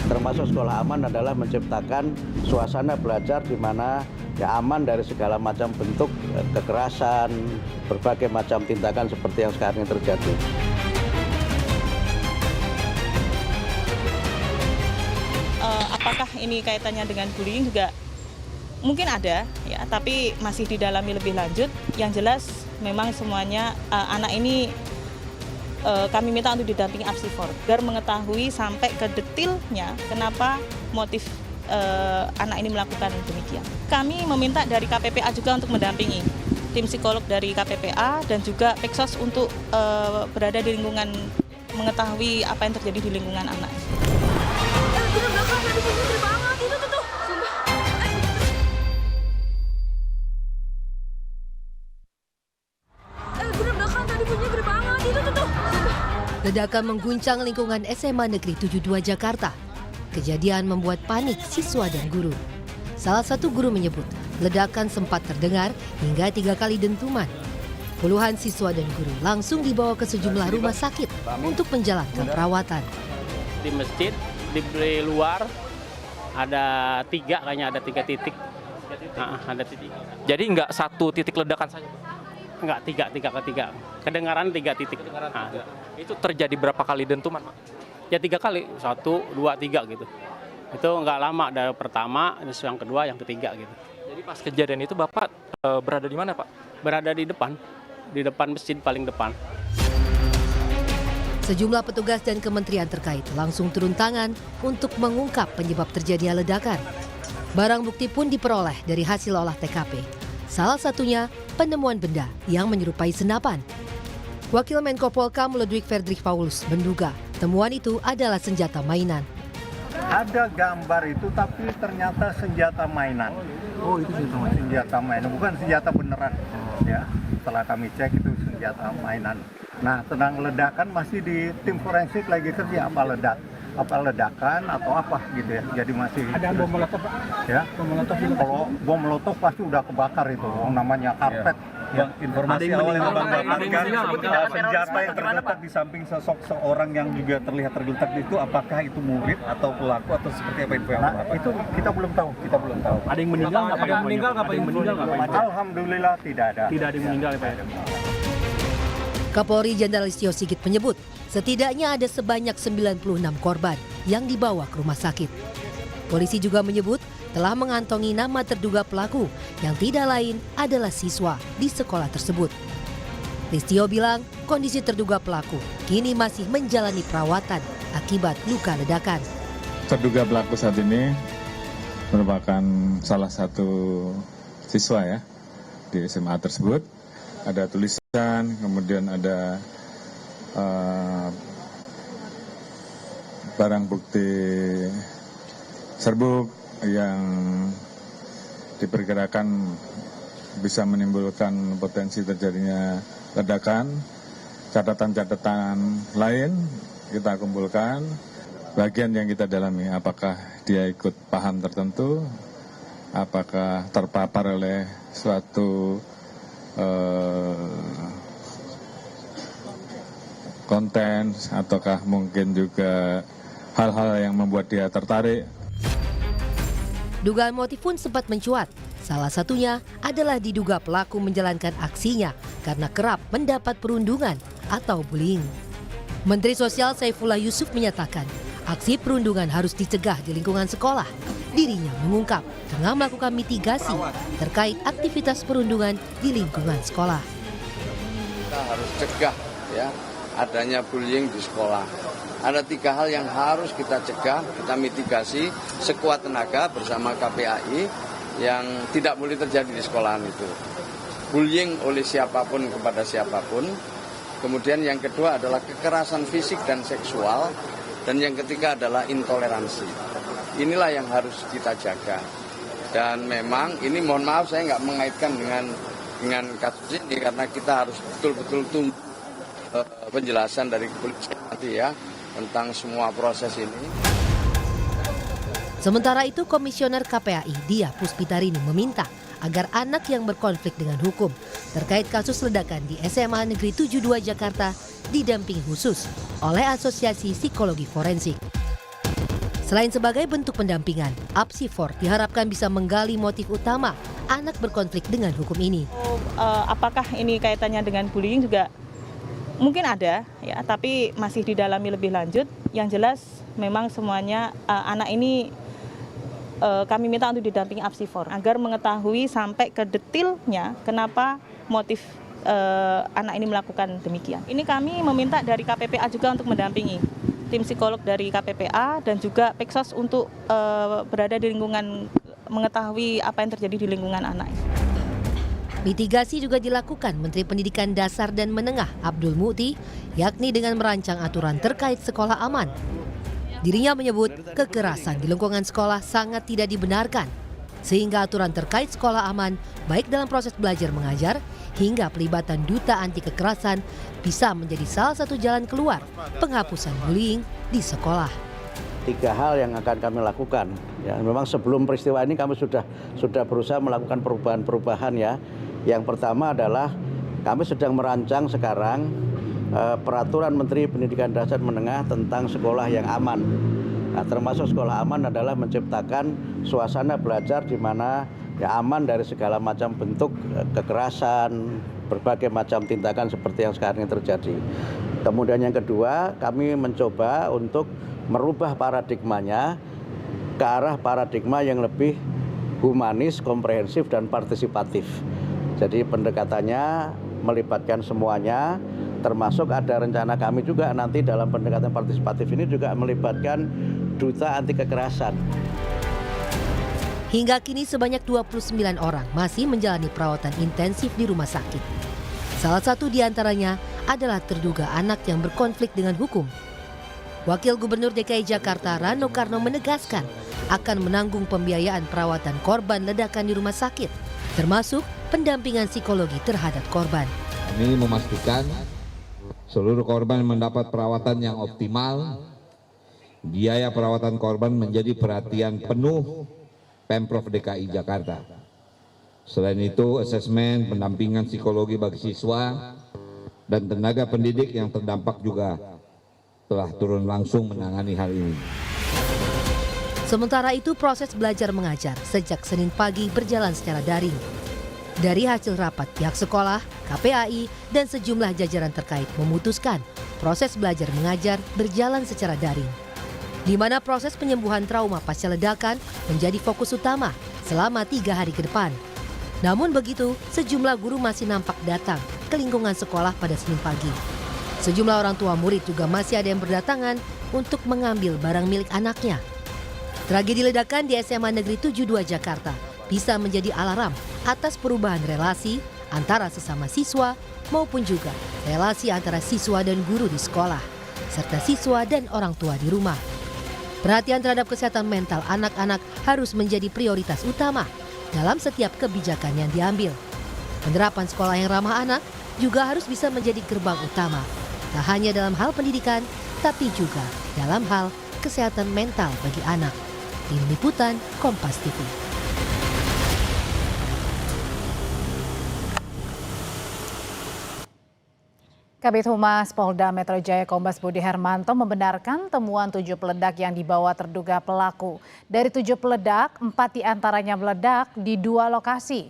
Termasuk sekolah aman adalah menciptakan suasana belajar di mana ya aman dari segala macam bentuk kekerasan, berbagai macam tindakan seperti yang sekarang terjadi. Apakah ini kaitannya dengan bullying juga mungkin ada ya, tapi masih didalami lebih lanjut. Yang jelas memang semuanya anak ini kami minta untuk didampingi apsifor agar mengetahui sampai ke detailnya kenapa motif anak ini melakukan demikian. Kami meminta dari KPPA juga untuk mendampingi tim psikolog dari KPPA dan juga Peksos untuk berada di lingkungan, mengetahui apa yang terjadi di lingkungan anak. Ledakan mengguncang lingkungan SMA Negeri 72 Jakarta. Kejadian membuat panik siswa dan guru. Salah satu guru menyebut ledakan sempat terdengar hingga 3 kali dentuman. Puluhan siswa dan guru langsung dibawa ke sejumlah rumah sakit untuk menjalani perawatan. Di masjid, di luar ada 3, kayaknya ada 3 titik. Ada titik. Jadi nggak satu titik ledakan saja? Enggak, 3. Kedengaran 3 titik. Itu terjadi berapa kali dentuman, Pak? Ya 3 kali, 1, 2, 3 gitu. Itu nggak lama, dari pertama, yang kedua, yang ketiga gitu. Jadi pas kejadian itu Bapak berada di mana, Pak? Berada di depan masjid paling depan. Sejumlah petugas dan kementerian terkait langsung turun tangan untuk mengungkap penyebab terjadinya ledakan. Barang bukti pun diperoleh dari hasil olah TKP. Salah satunya penemuan benda yang menyerupai senapan. Wakil Menko Polkam Ludwig Friedrich Paulus menduga temuan itu adalah senjata mainan. Ada gambar itu tapi ternyata senjata mainan. Oh, itu senjata mainan, bukan senjata beneran. Ya, setelah kami cek itu senjata mainan. Nah, tentang ledakan masih di tim forensik lagi kerja apa ledakan atau apa gitu ya. Jadi masih ada bom molotov, Pak? Ya, bom molotov juga. Kalau bom molotov pasti udah kebakar itu. Namanya karpet. Yang informasi awal yang Bang dapatkan, senjata yang terletak di samping sosok seorang yang juga terlihat tergeletak itu, apakah itu murid atau pelaku atau seperti apa info yang Nah, itu kita belum tahu. Ada yang meninggal nggak, Pak? Alhamdulillah tidak ada. Tidak ada yang meninggal, Pak. Kapolri Jenderal Listio Sigit menyebut setidaknya ada sebanyak 96 korban yang dibawa ke rumah sakit. Polisi juga menyebut telah mengantongi nama terduga pelaku yang tidak lain adalah siswa di sekolah tersebut. Listio bilang kondisi terduga pelaku kini masih menjalani perawatan akibat luka ledakan. Terduga pelaku saat ini merupakan salah satu siswa ya di SMA tersebut. Ada tulisan, kemudian ada barang bukti serbuk yang diperkirakan bisa menimbulkan potensi terjadinya ledakan. Catatan-catatan lain kita kumpulkan. Bagian yang kita dalami apakah dia ikut paham tertentu, apakah terpapar oleh suatu konten, ataukah mungkin juga hal-hal yang membuat dia tertarik. Dugaan motif pun sempat mencuat. Salah satunya adalah diduga pelaku menjalankan aksinya karena kerap mendapat perundungan atau bullying. Menteri Sosial Saifullah Yusuf menyatakan aksi perundungan harus dicegah di lingkungan sekolah. Dirinya mengungkap tengah melakukan mitigasi terkait aktivitas perundungan di lingkungan sekolah. Kita harus cegah ya adanya bullying di sekolah. Ada 3 hal yang harus kita cegah, kita mitigasi sekuat tenaga bersama KPAI yang tidak boleh terjadi di sekolahan itu. Bullying oleh siapapun kepada siapapun. Kemudian yang kedua adalah kekerasan fisik dan seksual. Dan yang ketiga adalah intoleransi. Inilah yang harus kita jaga. Dan memang ini mohon maaf saya nggak mengaitkan dengan kasus ini karena kita harus betul-betul tunggu penjelasan dari kepolisian nanti ya tentang semua proses ini. Sementara itu Komisioner KPAI Diah Puspitarini meminta agar anak yang berkonflik dengan hukum terkait kasus ledakan di SMA Negeri 72 Jakarta didampingi khusus oleh Asosiasi Psikologi Forensik. Selain sebagai bentuk pendampingan, Apsifor diharapkan bisa menggali motif utama anak berkonflik dengan hukum ini. Apakah ini kaitannya dengan bullying juga mungkin ada, ya, tapi masih didalami lebih lanjut. Yang jelas memang semuanya anak ini kami minta untuk didampingi Apsifor agar mengetahui sampai ke detailnya kenapa motif anak ini melakukan demikian. Ini kami meminta dari KPPA juga untuk mendampingi tim psikolog dari KPPA dan juga Peksos untuk berada di lingkungan, mengetahui apa yang terjadi di lingkungan anak. Mitigasi juga dilakukan Menteri Pendidikan Dasar dan Menengah Abdul Muti, yakni dengan merancang aturan terkait sekolah aman. Dirinya menyebut kekerasan di lingkungan sekolah sangat tidak dibenarkan, sehingga aturan terkait sekolah aman baik dalam proses belajar mengajar hingga pelibatan duta anti kekerasan bisa menjadi salah satu jalan keluar penghapusan bullying di sekolah. 3 hal yang akan kami lakukan. Ya, memang sebelum peristiwa ini kami sudah berusaha melakukan perubahan ya. Yang pertama adalah kami sedang merancang sekarang peraturan Menteri Pendidikan Dasar Menengah tentang sekolah yang aman. Nah, termasuk sekolah aman adalah menciptakan suasana belajar di mana ya aman dari segala macam bentuk kekerasan, berbagai macam tindakan seperti yang sekarang ini terjadi. Kemudian yang kedua, kami mencoba untuk merubah paradigmanya ke arah paradigma yang lebih humanis, komprehensif, dan partisipatif. Jadi pendekatannya melibatkan semuanya, termasuk ada rencana kami juga nanti dalam pendekatan partisipatif ini juga melibatkan duta anti kekerasan. Hingga kini sebanyak 29 orang masih menjalani perawatan intensif di rumah sakit. Salah satu di antaranya adalah terduga anak yang berkonflik dengan hukum. Wakil Gubernur DKI Jakarta Rano Karno menegaskan akan menanggung pembiayaan perawatan korban ledakan di rumah sakit, termasuk pendampingan psikologi terhadap korban. Kami memastikan seluruh korban mendapat perawatan yang optimal. Biaya perawatan korban menjadi perhatian penuh Pemprov DKI Jakarta. Selain itu, asesmen pendampingan psikologi bagi siswa dan tenaga pendidik yang terdampak juga telah turun langsung menangani hal ini. Sementara itu, proses belajar mengajar sejak Senin pagi berjalan secara daring. Dari hasil rapat pihak sekolah, KPAI, dan sejumlah jajaran terkait memutuskan proses belajar mengajar berjalan secara daring, di mana proses penyembuhan trauma pasca ledakan menjadi fokus utama selama 3 hari ke depan. Namun begitu, sejumlah guru masih nampak datang ke lingkungan sekolah pada Senin pagi. Sejumlah orang tua murid juga masih ada yang berdatangan untuk mengambil barang milik anaknya. Tragedi ledakan di SMA Negeri 72 Jakarta bisa menjadi alarm atas perubahan relasi antara sesama siswa maupun juga relasi antara siswa dan guru di sekolah, serta siswa dan orang tua di rumah. Perhatian terhadap kesehatan mental anak-anak harus menjadi prioritas utama dalam setiap kebijakan yang diambil. Penerapan sekolah yang ramah anak juga harus bisa menjadi gerbang utama, tak hanya dalam hal pendidikan, tapi juga dalam hal kesehatan mental bagi anak. Tim Liputan Kompas TV. Kabid Humas Polda Metro Jaya Kombes Budi Hermanto membenarkan temuan 7 peledak yang dibawa terduga pelaku. Dari 7 peledak, 4 diantaranya meledak di 2 lokasi.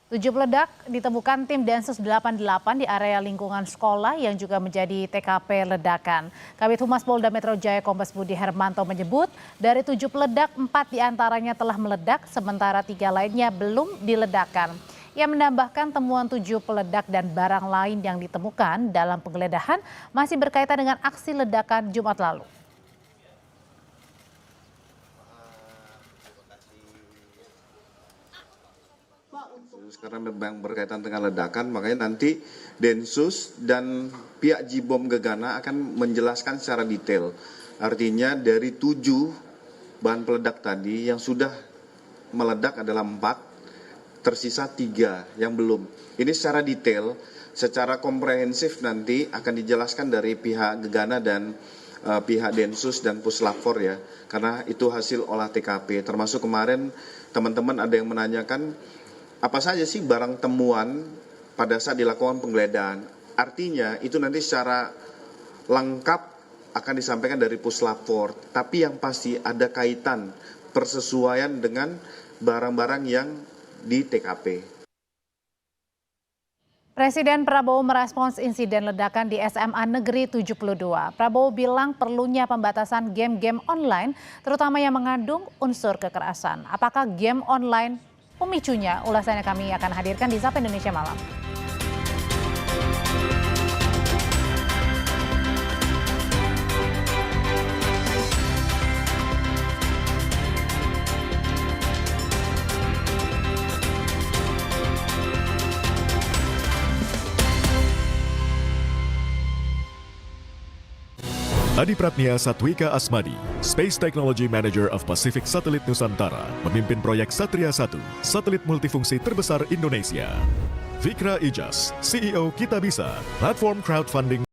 7 peledak ditemukan tim Densus 88 di area lingkungan sekolah yang juga menjadi TKP ledakan. Kabid Humas Polda Metro Jaya Kombes Budi Hermanto menyebut dari 7 peledak, 4 diantaranya telah meledak, sementara 3 lainnya belum diledakkan. Ia menambahkan temuan 7 peledak dan barang lain yang ditemukan dalam penggeledahan masih berkaitan dengan aksi ledakan Jumat lalu. Karena memang berkaitan dengan ledakan, makanya nanti Densus dan pihak Jibom Gegana akan menjelaskan secara detail. Artinya dari 7 bahan peledak tadi yang sudah meledak adalah 4, tersisa 3 yang belum. Ini secara detail, secara komprehensif nanti akan dijelaskan dari pihak Gegana dan pihak Densus dan Puslapfor ya. Karena itu hasil olah TKP. Termasuk kemarin teman-teman ada yang menanyakan apa saja sih barang temuan pada saat dilakukan penggeledahan. Artinya itu nanti secara lengkap akan disampaikan dari Puslapor, tapi yang pasti ada kaitan persesuaian dengan barang-barang yang di TKP. Presiden Prabowo merespons insiden ledakan di SMA Negeri 72. Prabowo bilang perlunya pembatasan game-game online, terutama yang mengandung unsur kekerasan. Apakah game online pemicunya? Ulasannya kami akan hadirkan di Sapa Indonesia Malam. Adi Pratnia Satwika Asmadi, Space Technology Manager of Pacific Satellite Nusantara, memimpin proyek Satria 1, satelit multifungsi terbesar Indonesia. Fikra Ijaz, CEO Kitabisa, platform crowdfunding